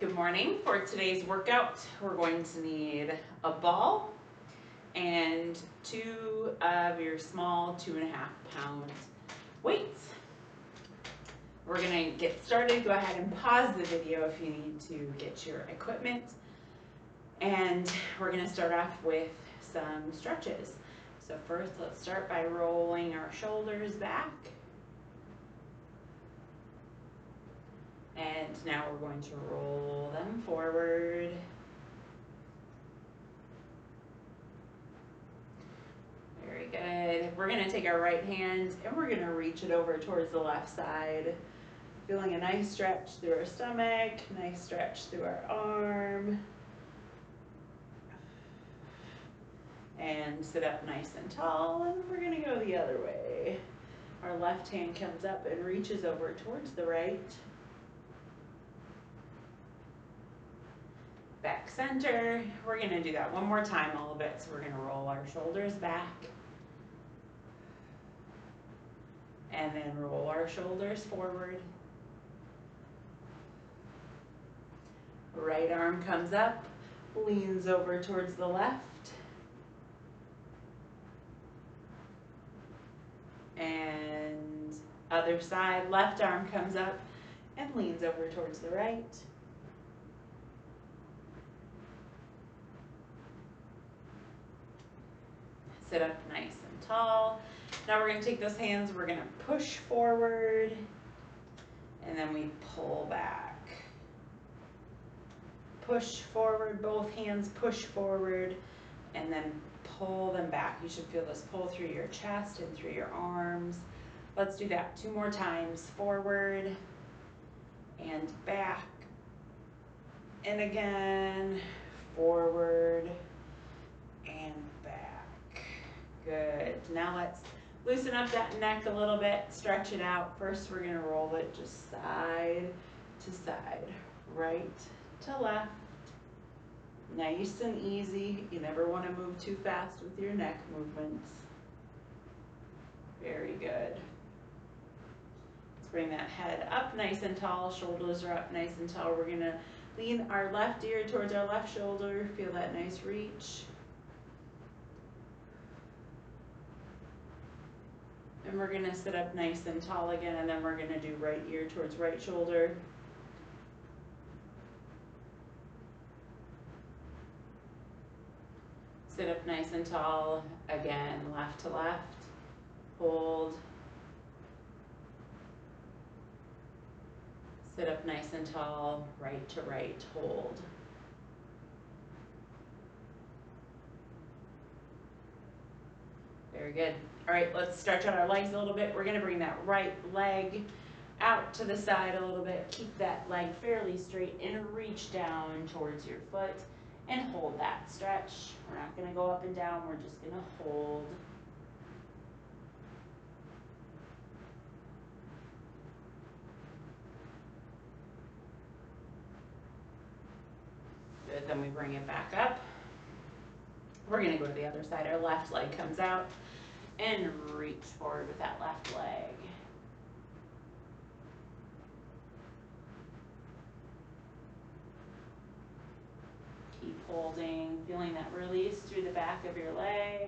Good morning. For today's workout, we're going to need a ball and two of your small 2.5 pound weights. We're going to get started. Go ahead and pause the video if you need to get your equipment. And we're going to start off with some stretches. So first, let's start by rolling our shoulders back. And now we're going to roll them forward. Very good. We're going to take our right hand and we're going to reach it over towards the left side. Feeling a nice stretch through our stomach, nice stretch through our arm. And sit up nice and tall, and we're going to go the other way. Our left hand comes up and reaches over towards the right. Back center. We're going to do that one more time a little bit. So we're going to roll our shoulders back. And then roll our shoulders forward. Right arm comes up, leans over towards the left. And other side, left arm comes up and leans over towards the right. Sit up nice and tall. Now we're going to take those hands, we're going to push forward, and then we pull back. Push forward, both hands push forward, and then pull them back. You should feel this pull through your chest and through your arms. Let's do that 2 more times. Forward and back. And again, forward and back. Good. Now let's loosen up that neck a little bit, stretch it out. First, we're going to roll it just side to side, right to left. Nice and easy. You never want to move too fast with your neck movements. Very good. Let's bring that head up nice and tall. Shoulders are up nice and tall. We're going to lean our left ear towards our left shoulder. Feel that nice reach. And we're going to sit up nice and tall again, and then we're going to do right ear towards right shoulder. Sit up nice and tall, again, left to left, hold. Sit up nice and tall, right to right, hold. Very good. All right, let's stretch out our legs a little bit. We're gonna bring that right leg out to the side a little bit. Keep that leg fairly straight and reach down towards your foot. And hold that stretch. We're not going to go up and down, we're just going to hold. Good, then we bring it back up. We're going to go to the other side. Our left leg comes out and reach forward with that left leg. Keep holding, feeling that release through the back of your leg.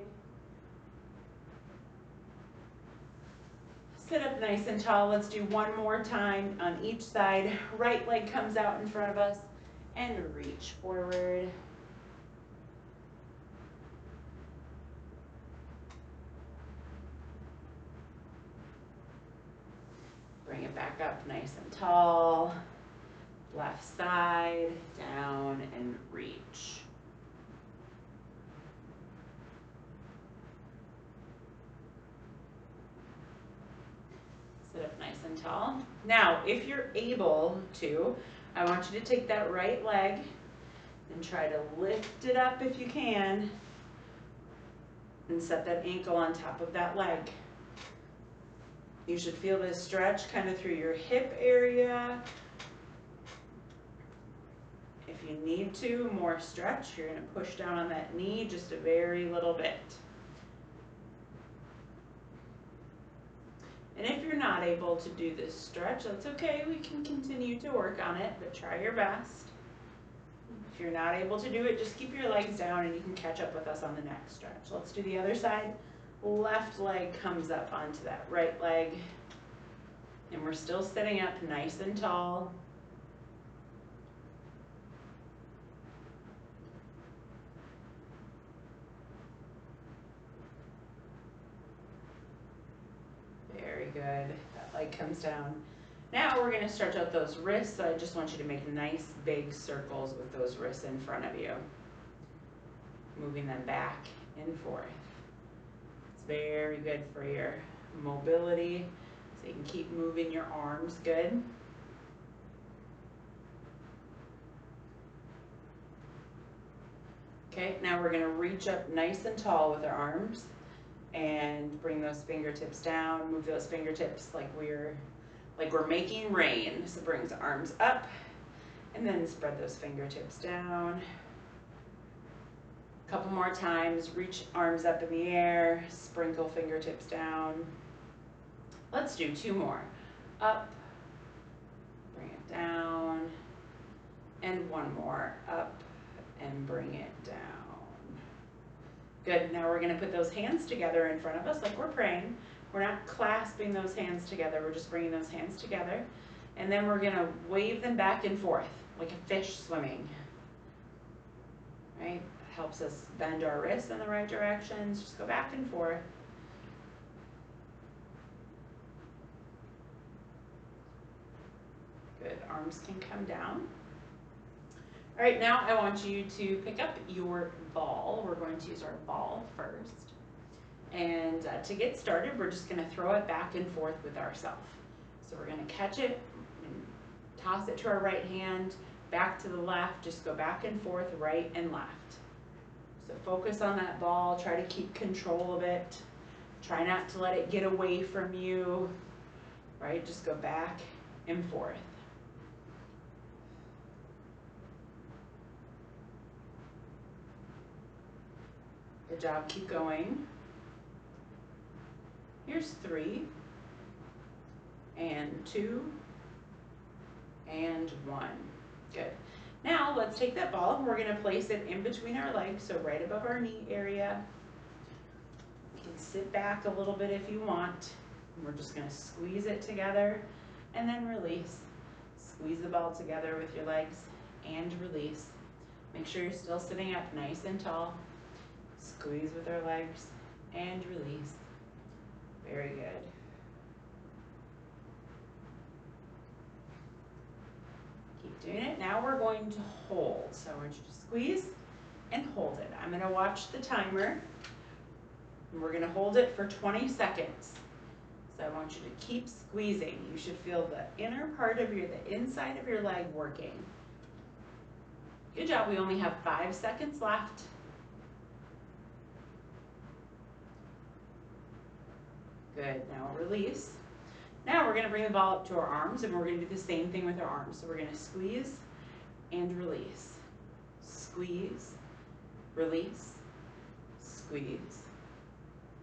Sit up nice and tall. Let's do one more time on each side. Right leg comes out in front of us and reach forward. Bring it back up nice and tall. Left side, down and reach. Sit up nice and tall. Now, if you're able to, I want you to take that right leg and try to lift it up if you can and set that ankle on top of that leg. You should feel this stretch kind of through your hip area. If you need to, more stretch. You're going to push down on that knee just a very little bit. And if you're not able to do this stretch, that's okay. We can continue to work on it, but try your best. If you're not able to do it, just keep your legs down and you can catch up with us on the next stretch. Let's do the other side. Left leg comes up onto that right leg. And we're still sitting up nice and tall. Very good. That leg comes down. Now we're going to stretch out those wrists, so I just want you to make nice big circles with those wrists in front of you. Moving them back and forth. It's very good for your mobility, so you can keep moving your arms good. Okay, now we're going to reach up nice and tall with our arms and bring those fingertips down, move those fingertips like we're making rain. So bring the arms up and then spread those fingertips down. A couple more times, reach arms up in the air, sprinkle fingertips down. Let's do 2 more. Up, bring it down, and 1 more. Up and bring it down. Good, now we're gonna put those hands together in front of us like we're praying. We're not clasping those hands together, we're just bringing those hands together. And then we're gonna wave them back and forth like a fish swimming. Right? Helps us bend our wrists in the right directions. Just go back and forth. Good, arms can come down. All right, now I want you to pick up your ball. We're going to use our ball first. And to get started, we're just gonna throw it back and forth with ourselves. So we're gonna catch it and toss it to our right hand, back to the left, just go back and forth, right and left. So focus on that ball, try to keep control of it. Try not to let it get away from you, right? Just go back and forth. Good job, keep going. Here's 3, and 2, and 1. Good. Now let's take that ball and we're going to place it in between our legs, so right above our knee area. You can sit back a little bit if you want. We're just going to squeeze it together and then release. Squeeze the ball together with your legs and release. Make sure you're still sitting up nice and tall. Squeeze with our legs and release. Very good. Keep doing it. Now we're going to hold. So I want you to squeeze and hold it. I'm going to watch the timer. And we're going to hold it for 20 seconds. So I want you to keep squeezing. You should feel the inner part of the inside of your leg working. Good job. We only have 5 seconds left. Good, now release. Now we're gonna bring the ball up to our arms and we're gonna do the same thing with our arms. So we're gonna squeeze and release. Squeeze, release, squeeze,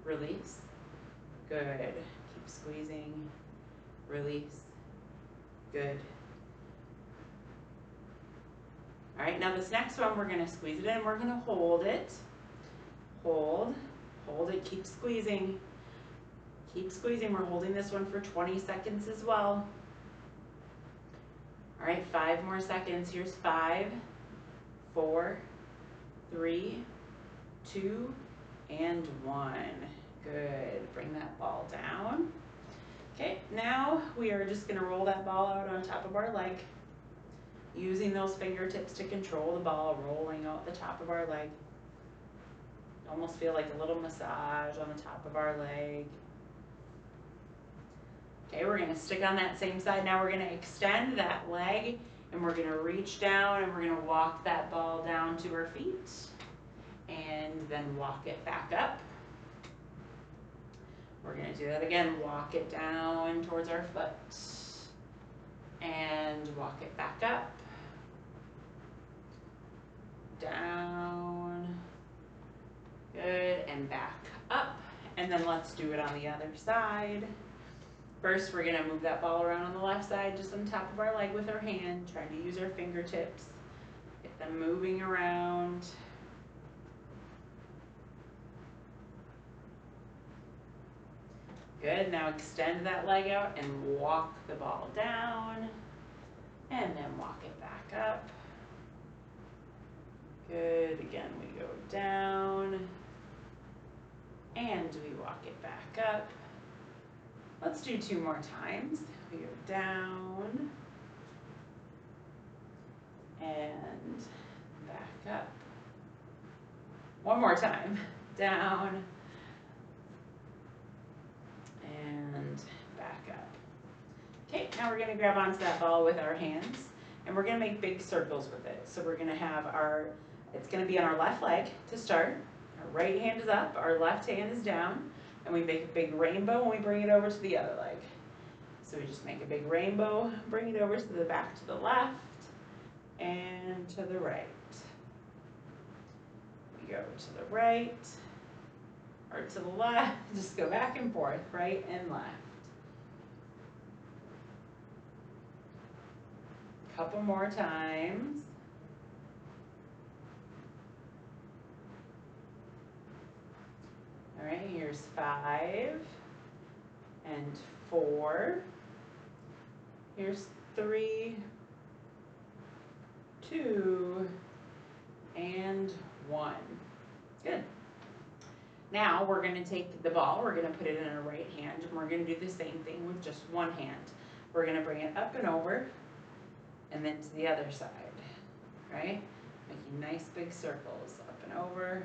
release. Good, keep squeezing, release, good. All right, now this next one, we're gonna squeeze it in, we're gonna hold it. Hold it, keep squeezing. Keep squeezing, we're holding this one for 20 seconds as well. All right, 5 more seconds. Here's 5, 4, 3, 2, and 1. Good, bring that ball down. Okay, now we are just gonna roll that ball out on top of our leg, using those fingertips to control the ball, rolling out the top of our leg. Almost feel like a little massage on the top of our leg. Okay, we're gonna stick on that same side. Now we're gonna extend that leg and we're gonna reach down and we're gonna walk that ball down to our feet and then walk it back up. We're gonna do that again. Walk it down towards our foot and walk it back up. Down. Good, and back up. And then let's do it on the other side. First, we're gonna move that ball around on the left side, just on top of our leg with our hand, trying to use our fingertips. Get them moving around. Good, now extend that leg out and walk the ball down, and then walk it back up. Good, again we go down, and we walk it back up. Let's do 2 more times. We go down, and back up. 1 more time, down, and back up. Okay, now we're gonna grab onto that ball with our hands, and we're gonna make big circles with it. So we're gonna have it's gonna be on our left leg to start. Our right hand is up, our left hand is down, and we make a big rainbow when we bring it over to the other leg. So we just make a big rainbow, bring it over to the back to the left, and to the right. We go to the right, or to the left, just go back and forth, right and left. Couple more times. All right, here's 5 and 4. Here's 3, 2, and 1. Good. Now we're going to take the ball, we're going to put it in our right hand, and we're going to do the same thing with just one hand. We're going to bring it up and over, and then to the other side, right? Making nice big circles, up and over,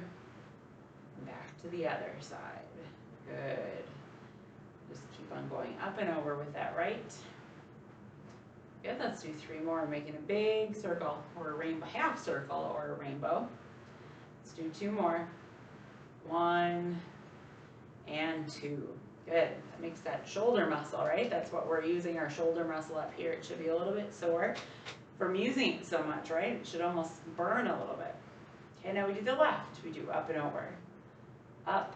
and back to the other side. Good. Just keep on going up and over with that right. Good, let's do 3 more, making a big circle, or a rainbow, half circle, or a rainbow. Let's do 2 more. 1 and 2. Good, that makes that shoulder muscle, right? That's what we're using, our shoulder muscle up here. It should be a little bit sore from using it so much, right? It should almost burn a little bit. Okay, now we do the left. We do up and over. Up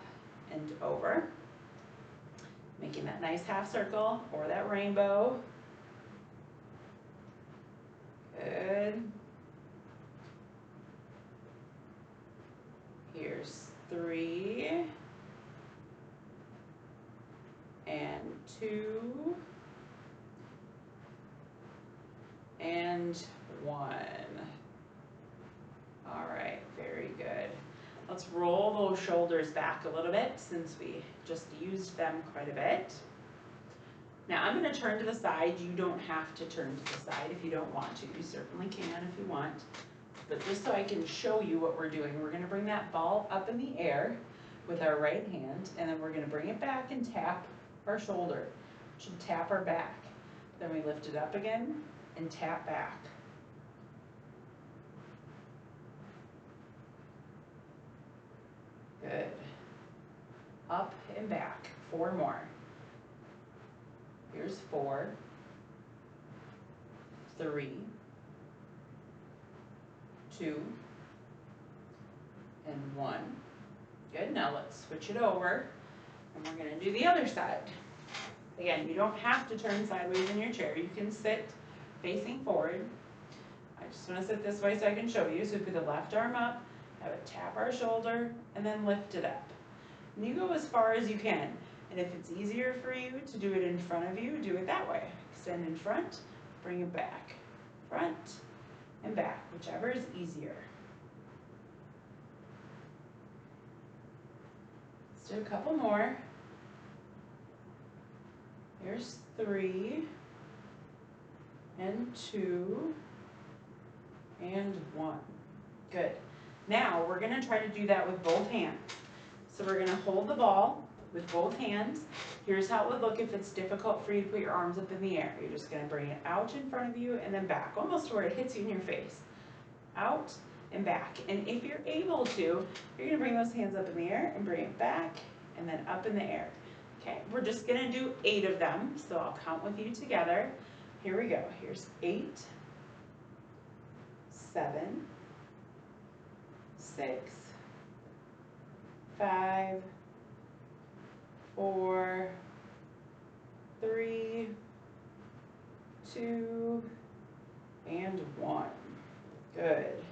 and over. Making that nice half circle or that rainbow. Good. Here's 3 and 2 and 1. All right, very good. Let's roll those shoulders back a little bit since we just used them quite a bit. Now I'm going to turn to the side. You don't have to turn to the side if you don't want to. You certainly can if you want. But just so I can show you what we're doing, we're going to bring that ball up in the air with our right hand, and then we're going to bring it back and tap our shoulder. We should tap our back. Then we lift it up again and tap back. Good. Up and back. 4 more. Here's 4, 3, 2, and 1. Good, now let's switch it over, and we're going to do the other side. Again, you don't have to turn sideways in your chair. You can sit facing forward. I just want to sit this way so I can show you. So we put the left arm up, have it tap our shoulder, and then lift it up. And you go as far as you can. And if it's easier for you to do it in front of you, do it that way. Extend in front, bring it back. Front and back, whichever is easier. Let's do a couple more. Here's 3 and 2 and 1. Good. Now we're going to try to do that with both hands. So we're going to hold the ball with both hands. Here's how it would look if it's difficult for you to put your arms up in the air. You're just going to bring it out in front of you and then back, almost to where it hits you in your face. Out and back. And if you're able to, you're going to bring those hands up in the air and bring it back and then up in the air. Okay, we're just going to do 8 of them, so I'll count with you together. Here we go. Here's 8, 7, 6, 5, 4, 3, 2, and 1. Good.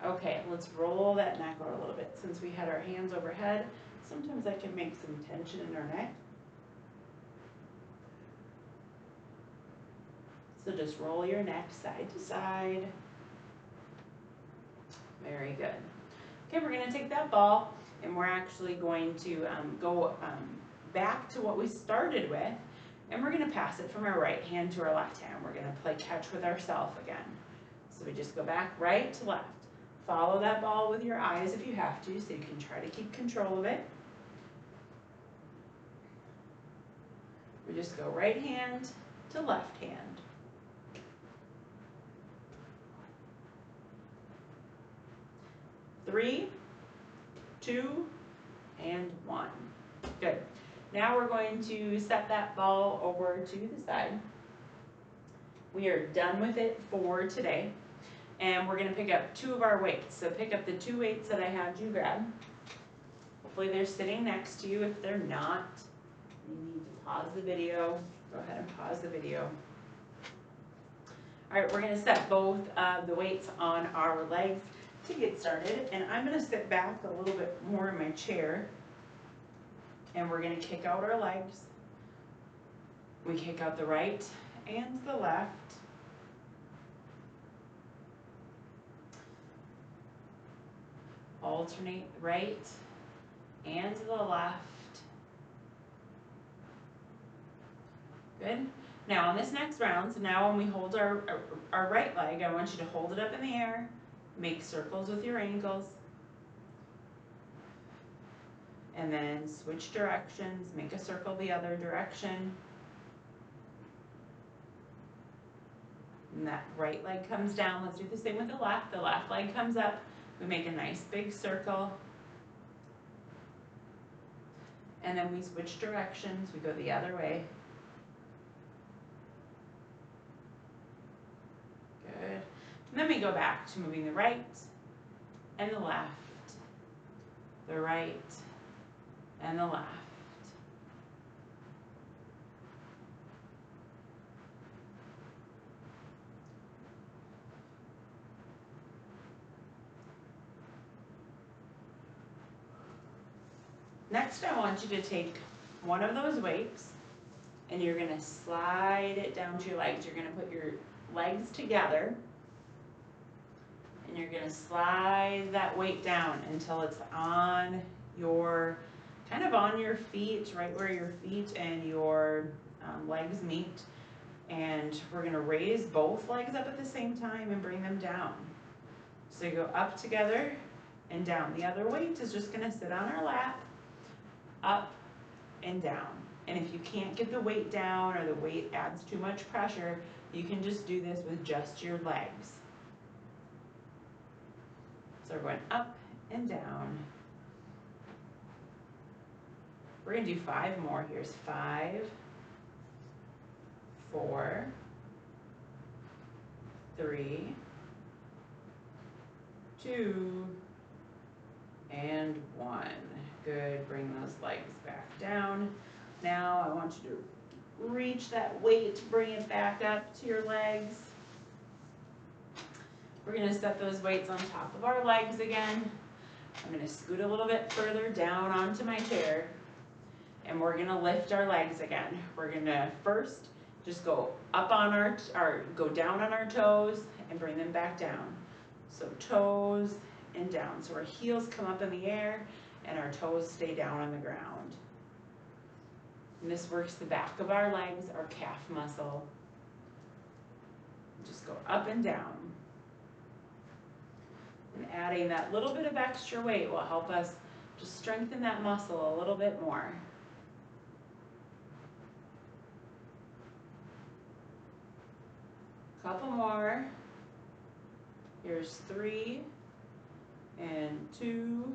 Okay, let's roll that neck out a little bit. Since we had our hands overhead, sometimes that can make some tension in our neck. So just roll your neck side to side. Very good. Okay, we're gonna take that ball and we're actually going to go back to what we started with, and we're gonna pass it from our right hand to our left hand. We're gonna play catch with ourselves again. So we just go back right to left. Follow that ball with your eyes if you have to, so you can try to keep control of it. We just go right hand to left hand. 3, 2, and 1. Good. Now we're going to set that ball over to the side. We are done with it for today. And we're going to pick up 2 of our weights. So pick up the 2 weights that I had you grab. Hopefully they're sitting next to you. If they're not, you need to pause the video. Go ahead and pause the video. All right, we're going to set both of the weights on our legs to get started. And I'm going to sit back a little bit more in my chair. And we're going to kick out our legs. We kick out the right and the left. Alternate right and the left. Good. Now on this next round, so now when we hold our right leg, I want you to hold it up in the air, make circles with your ankles, and then switch directions, make a circle the other direction. And that right leg comes down. Let's do the same with the left. The left leg comes up. We make a nice big circle. And then we switch directions. We go the other way. Good. And then we go back to moving the right and the left. The right and the left. Next, I want you to take one of those weights and you're going to slide it down to your legs. You're going to put your legs together and you're going to slide that weight down until it's on your, kind of on your feet, right where your feet and your legs meet. And we're going to raise both legs up at the same time and bring them down. So you go up together and down. The other weight is just going to sit on our lap. Up and down. And if you can't get the weight down or the weight adds too much pressure, you can just do this with just your legs. So we're going up and down. We're going to do 5 more. Here's 5, 4, 3, 2, and 1. Good, bring those legs back down. Now I want you to reach that weight, bring it back up to your legs. We're gonna set those weights on top of our legs again. I'm gonna scoot a little bit further down onto my chair and we're gonna lift our legs again. We're gonna first just go up on go down on our toes and bring them back down. So toes and down. So our heels come up in the air and our toes stay down on the ground. And this works the back of our legs, our calf muscle. Just go up and down. And adding that little bit of extra weight will help us just strengthen that muscle a little bit more. Couple more. Here's 3 and 2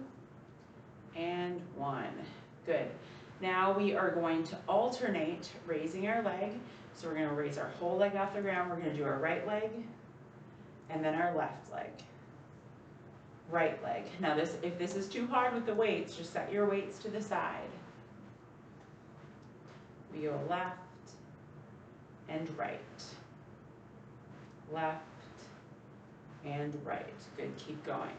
and 1. Good. Now we are going to alternate raising our leg. So we're going to raise our whole leg off the ground. We're going to do our right leg and then our left leg. Right leg. Now if this is too hard with the weights, just set your weights to the side. We go left and right. Left and right. Good, keep going.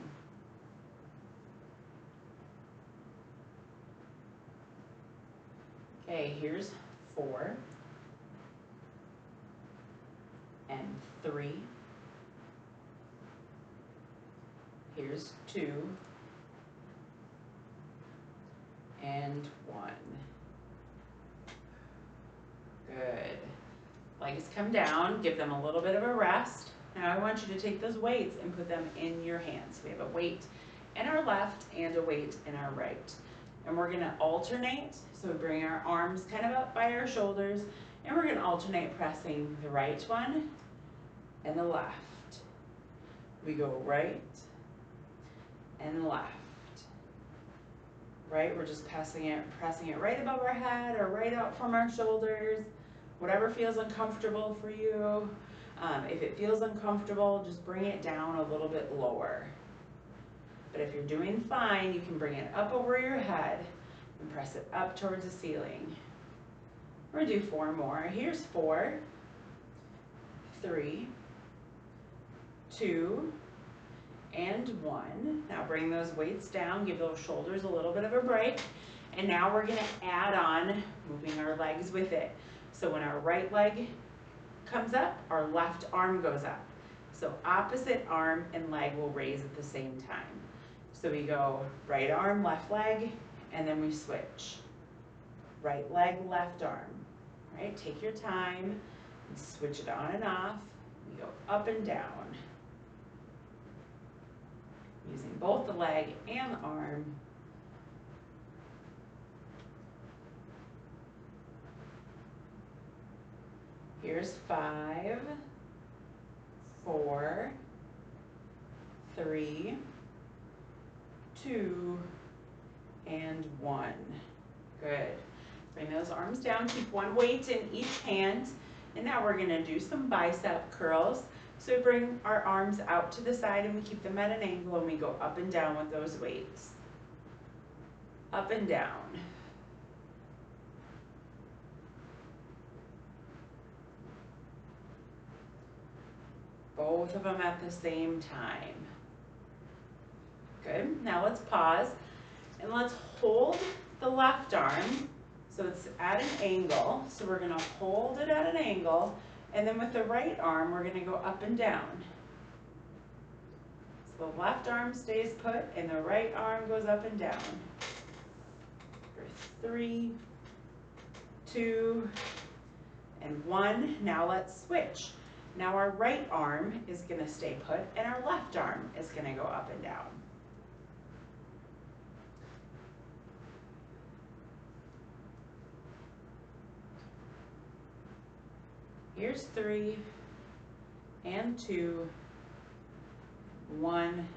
Okay, here's 4 and 3. Here's 2 and 1. Good. Legs come down, give them a little bit of a rest. Now I want you to take those weights and put them in your hands. We have a weight in our left and a weight in our right. And we're gonna alternate, so we bring our arms kind of up by our shoulders, and we're gonna alternate pressing the right one and the left. We go right and left. Right, we're just pressing it right above our head or right out from our shoulders, whatever feels uncomfortable for you. If it feels uncomfortable, just bring it down a little bit lower. But if you're doing fine, you can bring it up over your head and press it up towards the ceiling. We're gonna do 4 more. Here's 4, 3, 2, and 1. Now bring those weights down, give those shoulders a little bit of a break. And now we're gonna add on moving our legs with it. So when our right leg comes up, our left arm goes up. So opposite arm and leg will raise at the same time. So we go right arm, left leg, and then we switch. Right leg, left arm. All right, take your time and switch it on and off. We go up and down. Using both the leg and the arm. Here's 5, 4, 3, 2, and 1. Good. Bring those arms down, keep one weight in each hand. And now we're gonna do some bicep curls. So we bring our arms out to the side and we keep them at an angle and we go up and down with those weights. Up and down. Both of them at the same time. Good, now let's pause and let's hold the left arm so it's at an angle. So we're gonna hold it at an angle, and then with the right arm, we're gonna go up and down. So the left arm stays put and the right arm goes up and down. For 3, 2, and 1. Now let's switch. Now our right arm is gonna stay put and our left arm is gonna go up and down. Here's 3 and 2, 1.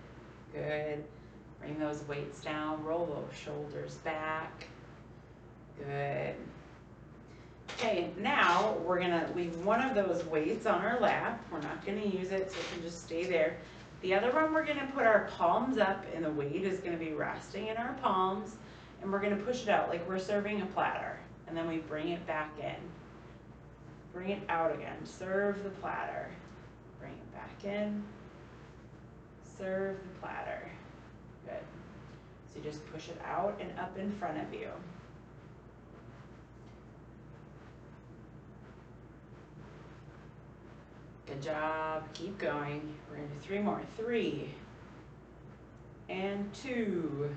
Good. Bring those weights down, roll those shoulders back. Good. Okay, now we're gonna leave one of those weights on our lap. We're not gonna use it, so it can just stay there. The other one, we're gonna put our palms up and the weight is gonna be resting in our palms, and we're gonna push it out like we're serving a platter. And then we bring it back in. Bring it out again, serve the platter. Bring it back in, serve the platter. Good. So you just push it out and up in front of you. Good job, keep going. We're gonna do 3 more. 3, and 2,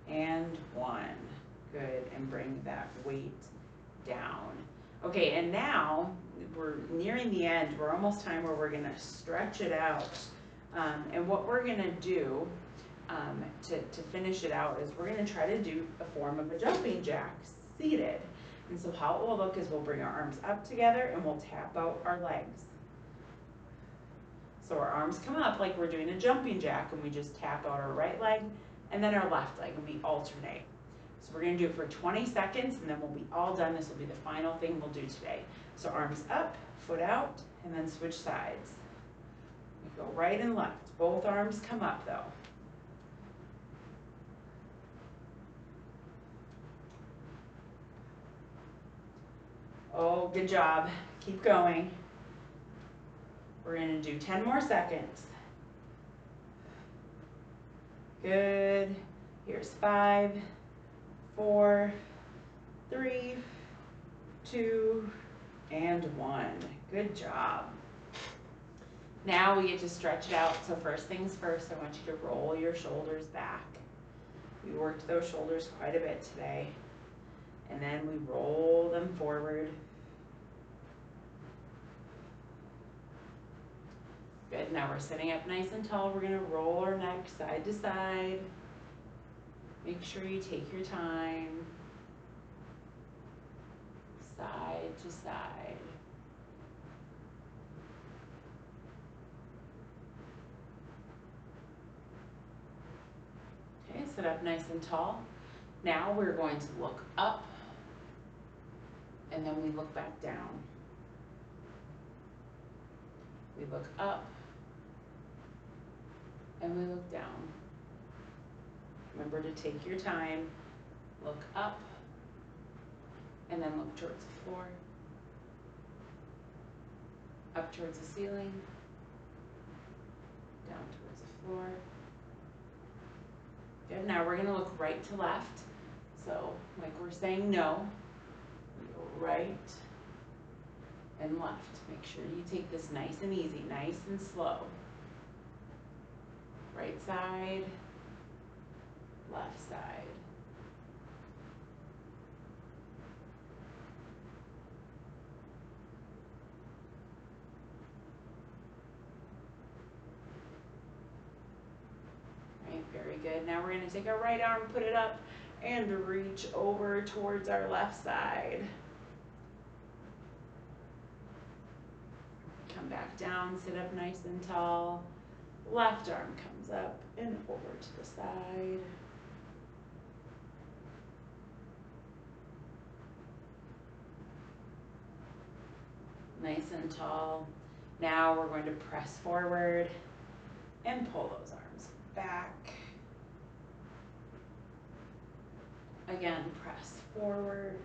and 1. Good, and bring that weight down. Okay, and now we're nearing the end. We're almost time where we're gonna stretch it out. And what we're gonna do to finish it out is we're gonna try to do a form of a jumping jack seated. And so how it will look is we'll bring our arms up together and we'll tap out our legs. So our arms come up like we're doing a jumping jack, and we just tap out our right leg and then our left leg, and we alternate. So we're gonna do it for 20 seconds and then we'll be all done. This will be the final thing we'll do today. So arms up, foot out, and then switch sides. We go right and left. Both arms come up though. Oh, good job. Keep going. We're gonna do 10 more seconds. Good. Here's 5, 4, 3, 2, and 1. Good job. Now we get to stretch it out. So first things first, I want you to roll your shoulders back. We worked those shoulders quite a bit today. And then we roll them forward. Good, now we're sitting up nice and tall. We're gonna roll our neck side to side. Make sure you take your time. Side to side. Okay, sit up nice and tall. Now we're going to look up, and then we look back down. We look up, and we look down. Remember to take your time, look up, and then look towards the floor, up towards the ceiling, down towards the floor. Good, now we're gonna look right to left. So, like we're saying no, we go right and left. Make sure you take this nice and easy, nice and slow. Right side, left side. Right, very good. Now we're gonna take our right arm, put it up, and reach over towards our left side. Come back down, sit up nice and tall. Left arm comes up and over to the side. Nice and tall. Now we're going to press forward and pull those arms back. Again, press forward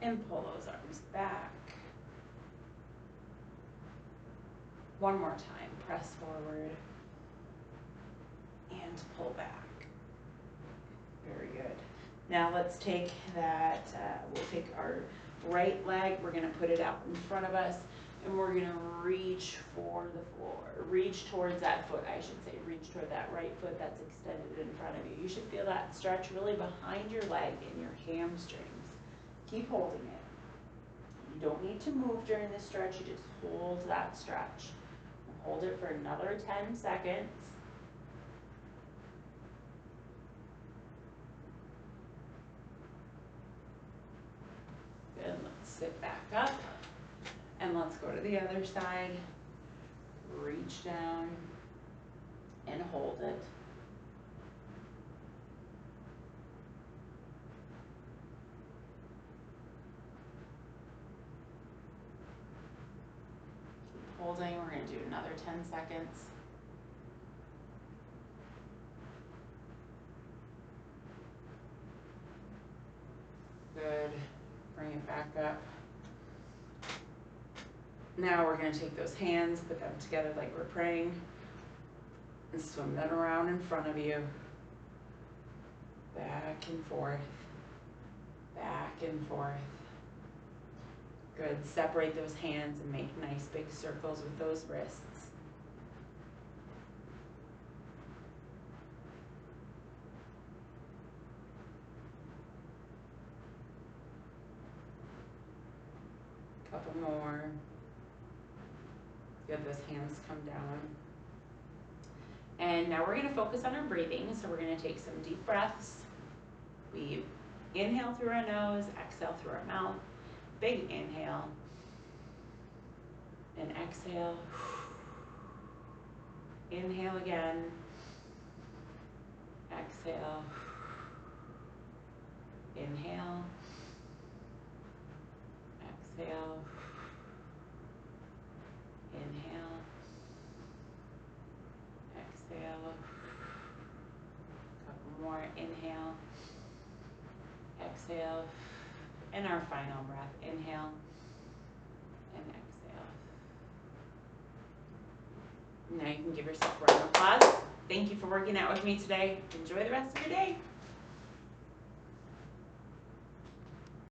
and pull those arms back. One more time, press forward and pull back. Very good. Now let's take that, we'll take our right leg, we're gonna put it out in front of us, and we're gonna reach for the floor. Reach towards that foot, I should say. Reach toward that right foot that's extended in front of you. You should feel that stretch really behind your leg and your hamstrings. Keep holding it. You don't need to move during this stretch, you just hold that stretch. Hold it for another 10 seconds. Good, let's sit back up. And let's go to the other side. Reach down and hold it. Keep holding, we're gonna do another 10 seconds. Good, bring it back up. Now we're gonna take those hands, put them together like we're praying, and swim them around in front of you. Back and forth, back and forth. Good, separate those hands and make nice big circles with those wrists. Couple more. Good, those hands come down. And now we're gonna focus on our breathing. So we're gonna take some deep breaths. We inhale through our nose, exhale through our mouth. Big inhale. And exhale. Inhale again. Exhale. Inhale. Exhale. Inhale. Exhale. Couple more. Inhale. Exhale. And our final breath. Inhale and exhale. Now you can give yourself a round of applause. Thank you for working out with me today. Enjoy the rest of your day.